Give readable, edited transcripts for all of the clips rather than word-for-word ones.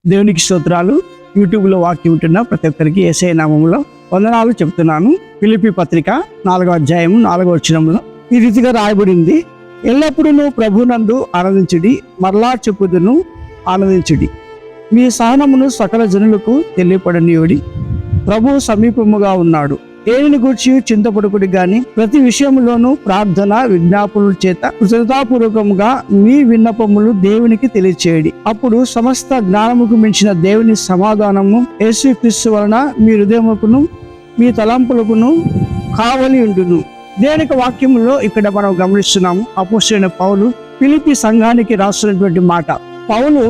దేవునికి స్తోత్రాలు. యూట్యూబ్లో వాక్యం వింటున్న ప్రతి ఒక్కరికి యేసయ్య నామములో వందనాలు చెప్తున్నాను. ఫిలిప్పీ పత్రిక 4వ అధ్యాయం 4వ వచనంలో ఈ రీతిగా రాయబడింది, ఎల్లప్పుడూ ప్రభునందు ఆనందించుడి, మరలా చెప్పుదును ఆనందించుడి. మీ సహనమును సకల జనులకు తెలియపడనీయుడి. ప్రభు సమీపముగా ఉన్నాడు. దేనిని గూర్చి చింతపడుకుడి గాని ప్రతి విషయంలోనూ ప్రార్థన విజ్ఞాపనల చేత కృతజ్ఞతాపూర్వకముగా మీ విన్నపములు దేవునికి తెలియచేయడి. అప్పుడు సమస్త జ్ఞానముకు మించిన దేవుని సమాధానము యేసుక్రీస్తు వలన మీ హృదయముకును మీ తలంపులకును కావలి ఉండును. దేవుని వాక్యములో ఇక్కడ మనం గమనిస్తున్నాము. అపోస్తలుడైన పౌలు ఫిలిప్పీ సంఘానికి రాస్తున్నటువంటి మాట. పౌలు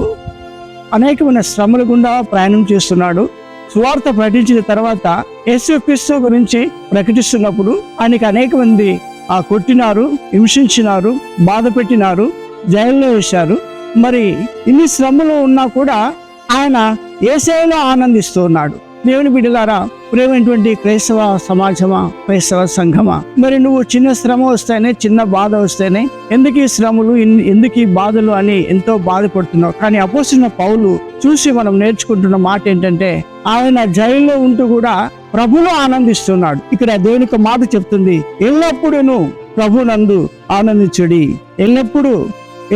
అనేకమైన శ్రమల గుండా ప్రయాణం చేస్తున్నాడు. సువార్త ప్రకటించిన తర్వాత యేసుక్రీస్తు గురించి ప్రకటిస్తున్నప్పుడు ఆయనకి అనేక మంది కొట్టినారు, హింసించినారు, బాధ పెట్టినారు, జైల్లో వేశారు. మరి ఇన్ని శ్రమలు ఉన్నా కూడా ఆయన యేసయ్యలో ఆనందిస్తూ ఉన్నాడు. దేవుని బిడ్డలారా, ప్రేమైనటువంటి క్రైస్తవ సమాజమా, క్రైస్తవ సంఘమా, మరి నువ్వు చిన్న శ్రమ వస్తేనే, చిన్న బాధ వస్తేనే ఎందుకు ఈ శ్రమలు, ఎందుకు ఈ బాధలు అని ఎంతో బాధపడుతున్నావు. కానీ అపోస్తలుడైన పౌలు చూసి మనం నేర్చుకుంటున్న మాట ఏంటంటే, ఆయన జైల్లో ఉంటూ కూడా ప్రభులో ఆనందిస్తున్నాడు. ఇక్కడ దేవునికి మాట చెప్తుంది, ఎల్లప్పుడూ ప్రభునందు ఆనందించుడి.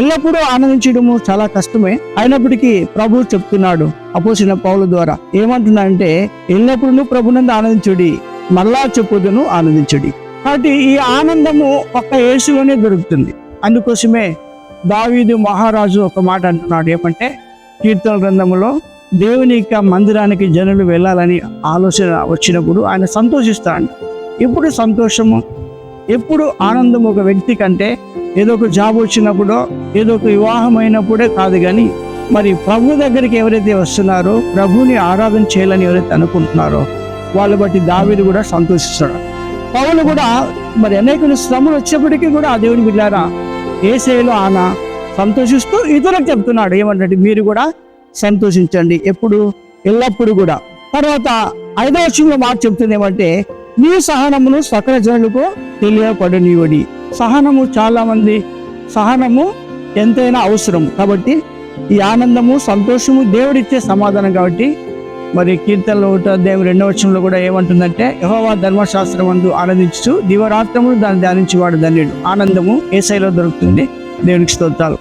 ఎల్లప్పుడూ ఆనందించడము చాలా కష్టమే. అయినప్పటికీ ప్రభు చెప్తున్నాడు అపోస్తలుడైన పౌలు ద్వారా. ఏమంటున్నాడంటే, ఎల్లప్పుడూ ప్రభునందు ఆనందించుడి, మరలా చెప్పుదును ఆనందించుడి. కాబట్టి ఈ ఆనందము ఒక్క యేసులోనే దొరుకుతుంది. అందుకోసమే దావీదు మహారాజు ఒక మాట అంటున్నాడు. ఏమంటే, కీర్తన గ్రంథములో దేవుని యొక్క మందిరానికి జనులు వెళ్ళాలని ఆలోచన వచ్చినప్పుడు ఆయన సంతోషిస్తాడు. ఎప్పుడు సంతోషము, ఎప్పుడు ఆనందం ఒక వ్యక్తి కంటే ఏదో ఒక జాబ్ వచ్చినప్పుడో, ఏదో ఒక వివాహం అయినప్పుడే కాదు. కానీ మరి ప్రభు దగ్గరికి ఎవరైతే వస్తున్నారో, ప్రభుని ఆరాధన చేయాలని ఎవరైతే అనుకుంటున్నారో వాళ్ళు బట్టి దావీదు కూడా సంతోషిస్తాడు. పౌలు కూడా మరి అనేక శ్రమలు వచ్చేప్పటికీ కూడా ఆ దేవుని బిడ్డలారా యేసయ్యలో ఆయన సంతోషిస్తూ ఇతరులకు చెప్తున్నాడు. ఏమంటే, మీరు కూడా సంతోషించండి, ఎల్లప్పుడు కూడా. తర్వాత 5వ వచనంలో మాట చెప్తుంది ఏమంటే, నీ సహనమును సకల జనులకు తెలియపడనీయుడి. సహనము ఎంతైనా అవసరం. కాబట్టి ఈ ఆనందము, సంతోషము దేవుడిచ్చే సమాధానం. కాబట్టి మరి కీర్తనలో 2వ వచనంలో కూడా ఏమంటుందంటే, యెహోవా ధర్మశాస్త్రమందు ఆనందించు, దివరాత్రములు దాన్ని ధ్యానించేవాడు ధన్యుడు. ఆనందము యేసయ్యలో దొరుకుతుంది. దేవునికి స్తోత్రాలు.